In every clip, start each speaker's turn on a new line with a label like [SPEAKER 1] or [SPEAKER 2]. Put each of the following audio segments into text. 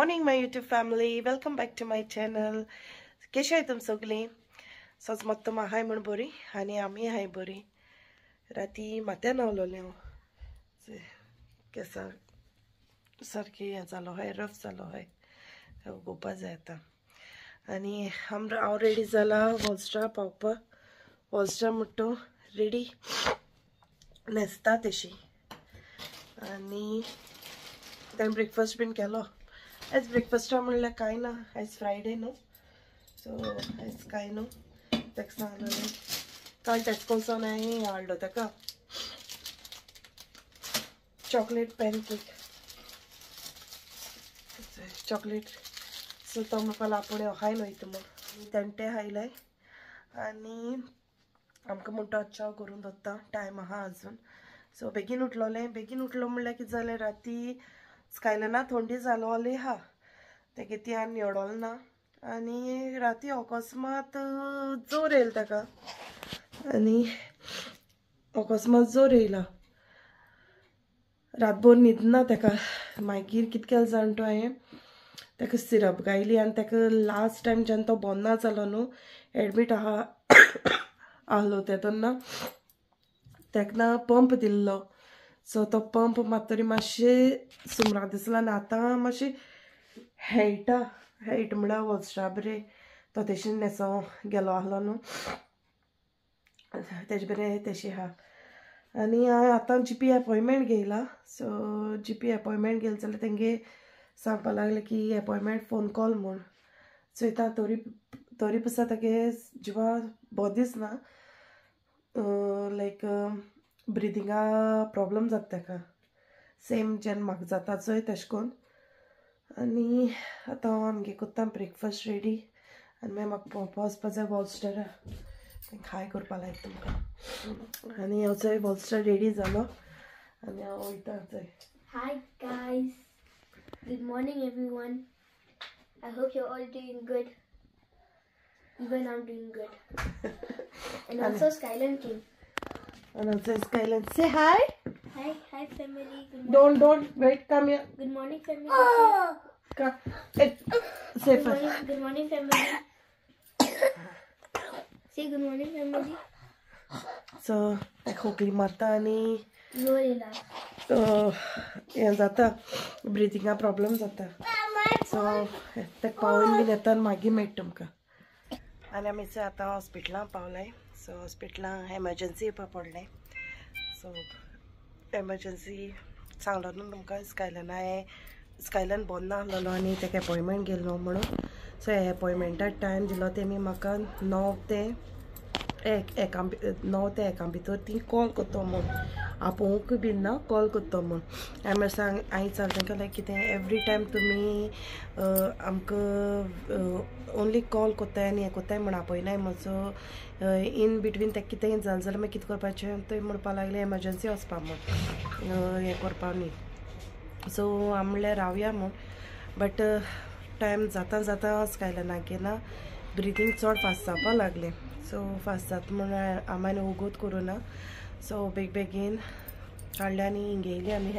[SPEAKER 1] Morning my YouTube family, welcome back to my channel. कशी आहे तुम सगळी? सोच मत तुम हाय म्हण बरी आणि आम्ही हाय बरी. राती माथ्या न्हावलोलें हांव. केसां सारकी हें जालो हाय, रफ जालो हाय, गोवपा जाय आतां. आनी हांव रेडी जाला वॉल्स्ट्रा पावपा. वॉल्स्ट्रा म्हणटा रेडी न्हेसता तशी. आनी तें ब्रेकफास्ट बीन केलो. आयज ब्रेकफास्टा म्हणल्यार कांय ना, आयज फ्रायडे न्हू, सो आयज कांय न्हू. ताका सांगलेलें काल टेस्कोसान हांवें हाडलो ताका चॉकलेट पॅनकेक, चॉकलेट. सो तो म्हणपा लागलो आपूण हाय वयता म्हूण. तेंटे हायलाय आनी आमकां म्हणटा चाव करून दवरता. टायम आहा आजून. सो बेगीन उठलोलें. बेगीन उठलो म्हणल्यार कितें जालें, राती स्कायलना थंडी जालोली आहा, तेगे ती आनी न्हेडोल ना. आनी राती अकस्मात जोर येयलो ताका, आनी अकस्मात जोर येयला. रातभर न्हीद ना ताका. मागीर कितें केलें जाणटो हांवें ताका सिरप गायली आनी ताका लास्ट टायम जेन्ना तो बरो ना जालो न्हू, एडमीट आहलो तेन्ना ताका ना पंप दिल्लो. सो तो पंप मात तरी मातशें सुमराक दिसला आनी आतां मातशें हेळटा. हेळटा म्हळ्यार वॉल्स्ट्रा बरें तो तेशें न्हेसो गेलो आहलो न्हू, तेजे बरें तेशें आहा. आनी हांवें आतां GP अपॉयंटमेंट घेयला. सो GP अपॉयंटमेंट घेतले जाल्यार तेंगे सांगपा लागले की अपॉयंटमेंट फोन कॉल म्हूण. चोयता तोरी पासून तागे जिवा बरो दिसना, लायक ब्रिदिंगा प्रॉब्लम जाता ताका, सेम जेन्ना म्हाका जाता चोय तेशें कोन्न. आनी आतां हांव आमगे कोत्ता ब्रेकफास्ट रेडी आनी मागीर म्हाका पोवपा वचपा जाय वॉल्स्टरा. तेंका हाय करपा लायक तुमकां. आनी हांव चोय वॉल्स्टर रेडी जालो आनी हांव वयता चोय.
[SPEAKER 2] Hi guys, good morning everyone. I hope you're all doing good. Even I'm doing good. And also Skyland came.
[SPEAKER 1] And also Skyland, say hi.
[SPEAKER 2] Hi family. Good morning.
[SPEAKER 1] Don't wait, come here.
[SPEAKER 2] Good morning family.
[SPEAKER 1] Come. Say first.
[SPEAKER 2] Good morning family. Say good morning family.
[SPEAKER 1] So ताका खोकली मारता आनी
[SPEAKER 2] जोर येयला.
[SPEAKER 1] हें जाता, ब्रिदिंगा problem जाता. सो ताका पावोन been येता आनी मागीर मेळटा तुमकां. आनी आमी आतां हॉस्पिटलां पावलाय. सो हॉस्पिटलां एमर्जन्सी येवपा पडलें. सो एमर्जन्सी सांगलो न्हू तुमकां, स्कायलन बरो ना आहलोलो आनी ताका अपॉयंटमेंट गेलो म्हणून. सो हे अपॉयंटमेंटाक टायम दिलो तेमी म्हाका 9 ते 1 भितर ती कॉल करता म्हूण. आपोवंक बीन ना, कॉल करता म्हूण. हांवें सांगलें तांकां लायक कितें एवरी टायम तुमी आमकां ओन्ली कॉल कोत्ताय आनी हें कोत्ताय म्हूण आपयनाय म्हूण. सो इन बिटवीन तें कितेंय जालें जाल्यार मागीर कितें करपाचें थंय म्हणपा लागलें एमर्जन्सी वचपा म्हूण, हें करपा न्ही. सो हांव म्हणलें रावया म्हूण. बट टायम जाता स्कायलनाक गेला, ब्रिदींग चड फास्ट जावपा लागलें. सो फास्ट जाता म्हूण आमी वोगोत करूं ना. सो बेगीन हाडलें आनी हिंगा येयली आमी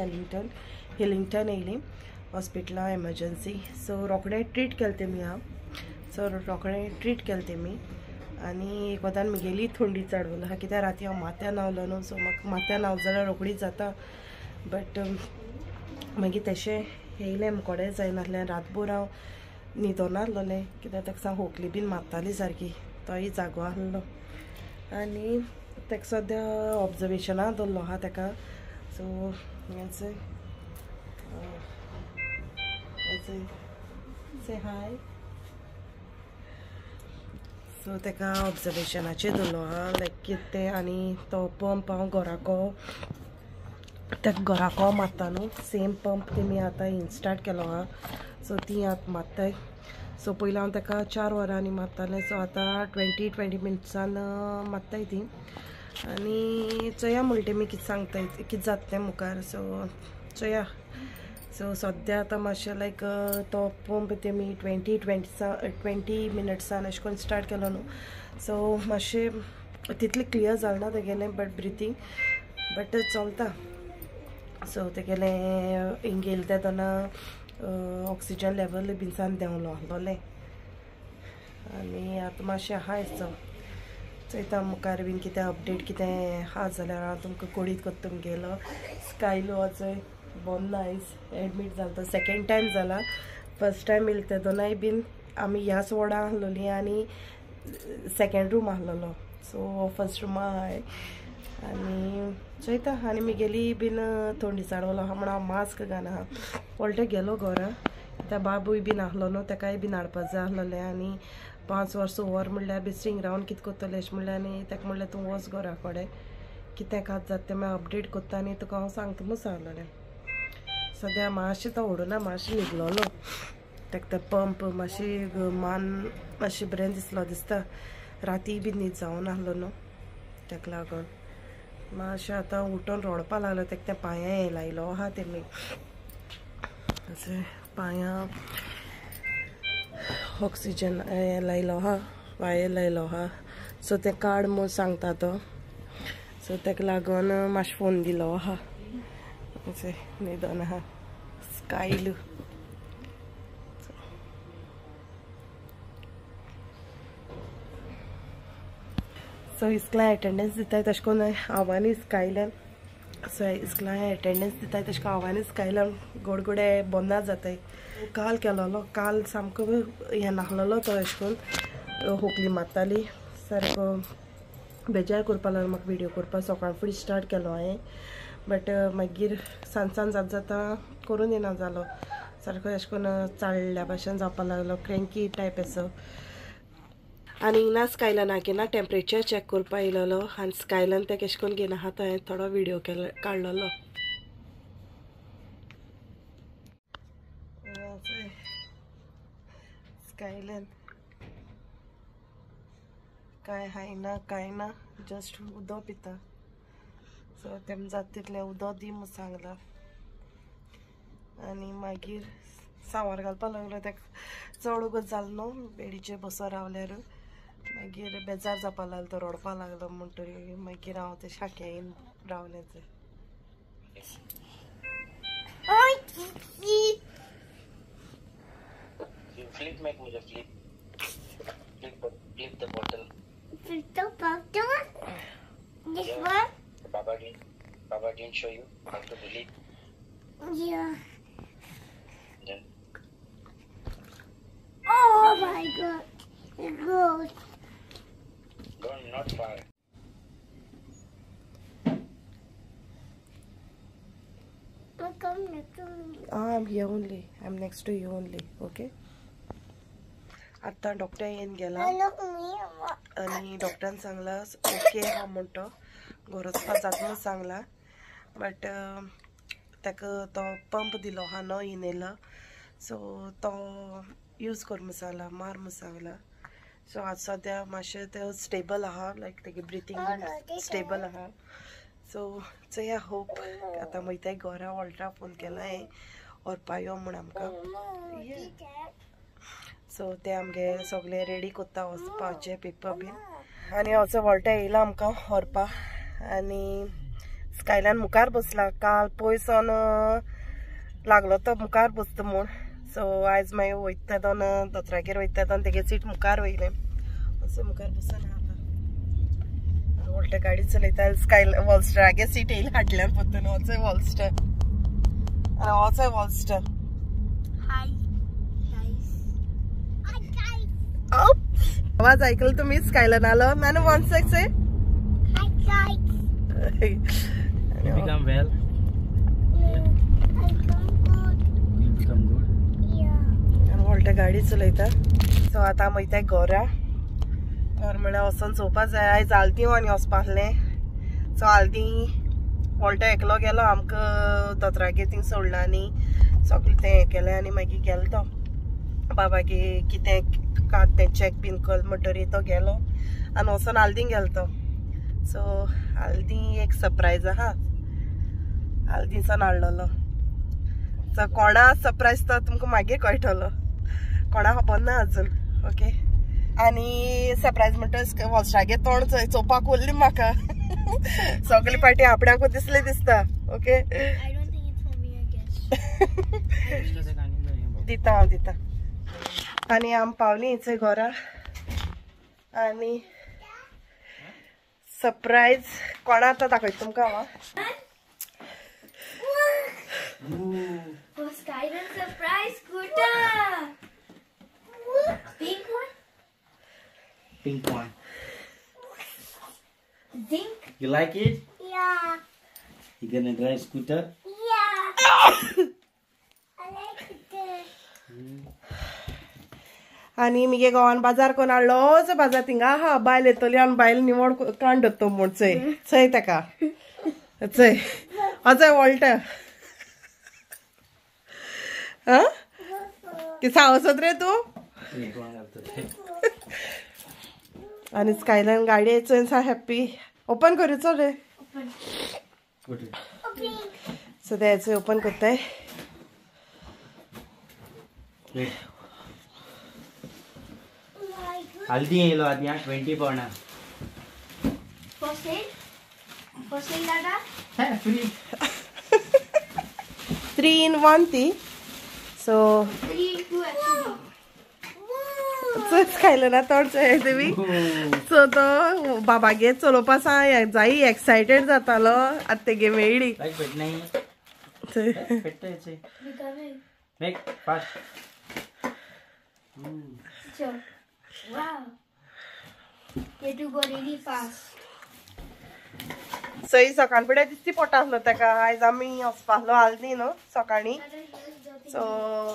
[SPEAKER 1] हिलिंग्टन येयली हॉस्पिटलां एमर्जन्सी. सो रोखडें ट्रीट केलें तेमी हांव. सो रोखडें ट्रीट केलें तेमी. आनी एक वदान म्हगेली थंडी चडवली आहा, कित्याक राती हांव माथ्या न्हावलो न्हू. सो म्हाका माथ्या न्हांव जाल्यार रोखडीच जाता. बट मागीर तेशें येयलें मुकोडें जायनासलें. रातभर हांव न्हिदोनासलोलें कित्याक ताका सांग खोकली बीन मारताली सारकी. तोय जागो आहलो आनी ताका सद्या ऑब्जर्वेशना दवरलो आहा ताका. सो हें से हाय. सो ताका ऑब्जर्वेशनाचेर दवरलो आहा लायक कितें. आनी तो पंप हांव घराको मारता न्हू, सेम पंप तेमी आतां इन्स्टार्ट केलो आहा. सो ती आतां मारताय. सो पयलीं हांव ताका 4 वरांनी मारतालें. सो आतां 20 मिनट्सान मारताय ती. आनी चोया म्हणटा तेमी कितें सांगताय, कितें जाता तें मुखार. सो चोया. सो सद्या आतां मातशें लायक तो पंप तेमी 20 मिनट्सान अशें करून स्टार्ट केलो न्हू. सो मातशें तितलें क्लियर जालें ना तेगेलें, बट ब्रिथींग बट चलता. सो तेगेलें हिंगा येयले तेदोना ऑक्सिजन लेवल बीन सान देंवलो आहलोलें आनी आतां मातशें आहा दिसता चोयता मुखार बीन कितें अपडेट कितें आहा जाल्यार हांव तुमकां कळीत कोत्ता तुमगेलो स्कायलो चोय बोन नायस एडमीट जालो तो सेकेंड टायम जाला फर्स्ट टायम येयले ते दोनाय बीन आमी ह्याच वॉर्डा आहलोलीं आनी सेकेंड रूम आहलोलो सो फर्स्ट रुमा हाय आनी चोयता आनी मुगेली बीन थोंडी दिसाडवलो आहा म्हण हांव मास्क घालना आहा पळटे गेलो घरा त्या बाबूय बीन आहलो न्हू तेकाय बीन हाडपा जाय आहलोलें आनी 5 वर्सां व्हर म्हणल्यार बिस्टींग रावन कितें कोत्तलें अशें म्हणलें आनी तेका म्हणलें तूं वच घरा कोडे कितें खात जाता तें मागीर अपडेट कोत्ता आनी तुका हांव सांगता म्हणून सांगलोलें सद्या मातशें तो ओडूना मातशें न्हिदलोलो तेका ते पंप मातशी मान मातशें बरें दिसता राती बीन न्हीद जावन आहलो न्हू तेका लागून मातशें आतां उठोन रोडपा लागलो तेका त्या पांयां हें लायलो आहा तेमी पांयां ऑक्सिजन हें लायलो आहा वायर लायलो आहा सो तें काड म्हूण सांगता तो सो तेका लागून मातशें फोन दिलो आहा न्हिदोन आहा स्कायलू सो इस्कलां एटेंडन्स दिताय तशें करून आव्हान इस्कायल्यान सो इस्कलां एटेंडन्स दिताय तशें करून आव्हान इस्कायल्यान गोडगोडे बोंदा जाताय काल केलोलो काल सामको हें नाहलोलो तो अशें करून होकली मारताली सारको बेजार करपा लागलो म्हाका व्हिडियो करपा सकाळ फुडें स्टार्ट केलो हांवें बट मागीर सांज जाता करून येना जालो सारको अशें करून चाळ्ळ्या भाशेन जावपा लागलो क्रँकी टायप असो आनी हिंगा स्कायलान हांवें टेम्परेचर चॅक करपा येयलोलो आनी स्कायलान ते कशें करून घेवन आहा तो हांवें थोडो व्हिडियो काडलोलो स्कायलान काय हायना काय ना जस्ट उदो पिता सो तेम जाता तितलें उदो दी म्हूण सांगलां आनी मागीर सावर घालपा लागलो तेका चड उगत जालो न्हू बेडीचेर बसोन रावल्यार मागीर बेजार जावपा लागलो तो रडपा लागलो म्हणटरी मागीर हांव ते शाखेन रावलें ते
[SPEAKER 3] Flip, make me flip. Flip the bottle.
[SPEAKER 2] Flip the bottle? This
[SPEAKER 3] Yeah.
[SPEAKER 2] one?
[SPEAKER 3] Baba didn't show you how to delete.
[SPEAKER 2] Yeah.
[SPEAKER 3] Then
[SPEAKER 2] Oh my god. It goes.
[SPEAKER 3] go not far.
[SPEAKER 2] Come next to me.
[SPEAKER 1] I'm here only. I'm next to you only. Okay? आतां doctor येवन गेला
[SPEAKER 2] Look me.
[SPEAKER 1] आनी डॉक्टरान Sangla okay हा म्हणतो घर वचपा जाता म्हणून सांगला बट ताका तो पंप दिलो आहा नो इनेलर सो तो यूज कर म्हणून सांगला मार म्हणून सांगला सो आज सद्या मातशें ते स्टेबल आहा लायक तेगे ब्रिथींग स्टेबल आहा सो चोया होप आतां वयताय घरा वॉल्टा फोन केला हांवें व्हरपा यो म्हूण आमकां सो ते आमगे सगळे रेडी कोत्ता वचपाचे पेपर बीन आनी असो वॉल्टा येयला आमकां व्हरपा आनी स्कायलान मुखार बसला काल पयसून लागलो तो मुखार बसता म्हूण सो आयज मागीर वयता दोन दोतरागेर वयता दोन तेगे सीट मुखार वयलें असो मुखार बसून आहा वॉल्टा गाडी चलयता स्काय वॉल्स्टरागे सीट येयला हाटल्यान पोत्तून होचोय वॉल्स्टर आनी होचोय वॉल्स्टर
[SPEAKER 2] Hi. Guys. Hi guys.
[SPEAKER 1] आवाज ऐकलो तुम्ही स्कायलान आलो मॅन वन सेक से
[SPEAKER 2] Hi guys.
[SPEAKER 3] You become well.
[SPEAKER 2] I come good.
[SPEAKER 3] You become good.
[SPEAKER 2] Yeah.
[SPEAKER 1] आणि वॉल्टा गाडी चलयता सो आतां आमी वयताय घरा घर म्हळ्यार वचोन चोवपा जाय आयज आल्ती आनी वचपा आहलें सो आल्ती वॉल्टा एकलो गेलो आमकां दोतरागेर थिंग सोडला आनी सगळें तें हें केलें आनी मागीर गेलो तो बाबागे कितें कात तें चॅक बीन कर म्हणटरी तो गेलो आनी वचोन आल्तींग गेलो तो सो आल्ती एक सरप्रायज आहा आल्तीसान हाडलोलो सो कोणा सरप्रायज तो तुमकां मागीर कळटलो कोणा खबर ना अजून ओके आनी सरप्रायज म्हणटा वॉल्स्टरागे तोंड चोवपाक उरली म्हाका सगळे पाटी आपणाकूच दिसलें दिसता okay
[SPEAKER 2] I don't think it's for me, I guess.
[SPEAKER 1] दिता हांव दिता आनी आम पावली हिचे घरा आनी सरप्राईज कोणा आतां दाखयता तुमकां हांव
[SPEAKER 2] For Skyrim surprise scooter. Pink one?
[SPEAKER 3] Pink one.
[SPEAKER 2] Zinc?
[SPEAKER 3] You like it?
[SPEAKER 2] Yeah.
[SPEAKER 3] You gonna drive scooter?
[SPEAKER 2] Yeah. I like it.
[SPEAKER 1] आनी मिगे गांवान बाजार कोण हाडलोच बाजार थिंगा आहा बायल येतली आनी बायल निवड कांड तो म्हूण चय चय ताका चय चय वॉल्टर की सावसत रे तू आनी स्कायलायन गाडी चोयन सा हॅप्पी ओपन करू चल रे सो तेचे ओपन करताय
[SPEAKER 3] हल्दी येलो आदि 20 pound
[SPEAKER 2] For sale? For sale, Dada?
[SPEAKER 3] है फ्री
[SPEAKER 1] 3 in 1 ती सो
[SPEAKER 2] 3 2 actually.
[SPEAKER 1] स्कायलायना तोडचें तेमी सो तो बाबागे चलोवपा सा जाई एक्सायटेड जातालो आतां तेगे मेळ्ळी
[SPEAKER 3] लाइक पेट नहीं पेट है
[SPEAKER 2] Becoming.
[SPEAKER 3] Make fast
[SPEAKER 2] Sure. Wow. You have to go really fast.
[SPEAKER 1] सई सकाळ फुडें दिसती पडटा आसलो ताका आयज आमी वचपालो आल्दी न्हू सकाळीं सो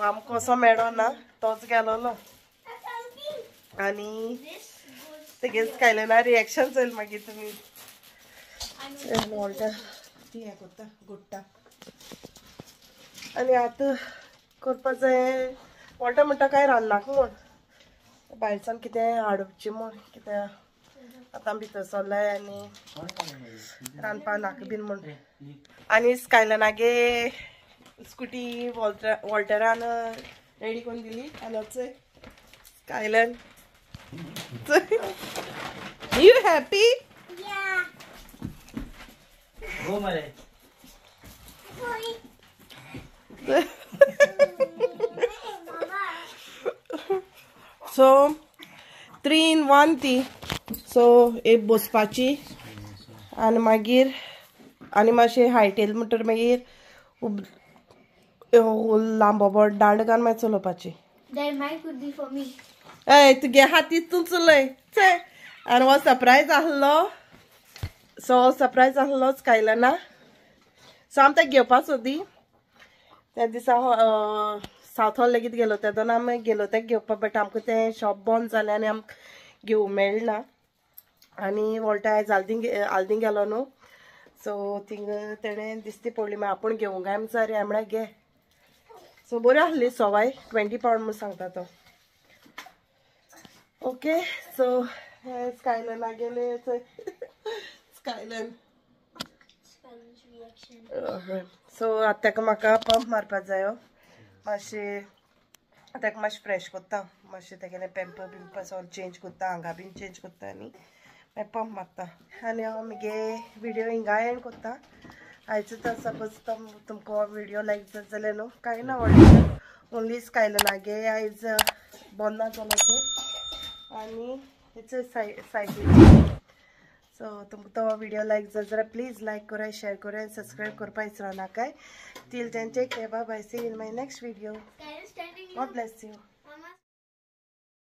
[SPEAKER 1] आमकां कसो मेळ्ळो ना तोच गेलोलो आनी तेगे स्कायलायना रिएक्शन चोयल मागीर तुमी वॉल्टर ती हें करता गुड्टा आनी आतां करपा जाय वॉल्टर म्हणटा काय रांदनाका म्हूण भायरसान कितें हाडची म्हूण कितें आतां भितर सरलाय आनी रांदपा नाका बीन म्हूण आनी स्कायलायनागे स्कुटी वॉल्टरान रेडी करून दिली आनी चोय स्कायलायन यू हॅपी
[SPEAKER 2] Yeah.
[SPEAKER 3] गो मरे
[SPEAKER 1] सो 3 in 1 ती सो एक बसपाची आनी मागीर आनी मातशें हायटेल म्हणटर मागीर लांबोबोट दांड घालून मागीर चलोवपाची
[SPEAKER 2] That mic would be for me.
[SPEAKER 1] ए तुगे हाती तूं चलय चय आनी हो सरप्रायज आहलो सो सरप्रायज आहलो स्कायलायना सो आमी तेका घेवपा सोदी त्या दिसा सावथ हॉल लेगीत गेलो तेदोन आमी गेलो तेका घेवपा बट आमकां तें शॉप बंद जालें आनी आमकां घेवंक मेळना आनी वॉल्टर आयज आल्दी गेलो न्हू सो थिंग तेणें दिसती पडली मागीर आपूण घेवंक गाय जाय रे म्हळ्यार घे सो बऱ्यो आहली सवाय 20 पाउंड म्हूण सांगता तो ओके सो स्कायलायना गेले स्कायलायन
[SPEAKER 2] Skyrim's reaction.
[SPEAKER 1] सो आतां ताका म्हाका पंप मारपाक जायो मातशें ताका मातशें फ्रेश करता मातशें तेगेलें पेंपर बिंपर सगळें चेंज करता हांगा बीन चेंज करता आनी मागीर पंप मारता आनी हांव म्हगे विडियो हिंगा एंड करता आयचो तर सपोज तुमकां विडियो लायक जाता जाल्यार न्हू कांय ना व्हडलें ओन्ली स्कायलायनागे आयज बंद ना जालें आनी हेचो सायटीचेर सो तुमकां तो विडियो लायक जाता जाल्यार प्लीज लायक कराय शेअर कराय सब्सक्राइब करपा विसरो नाकाय till then take care bye bye see in my next video
[SPEAKER 2] Skyrim standing.
[SPEAKER 1] God bless you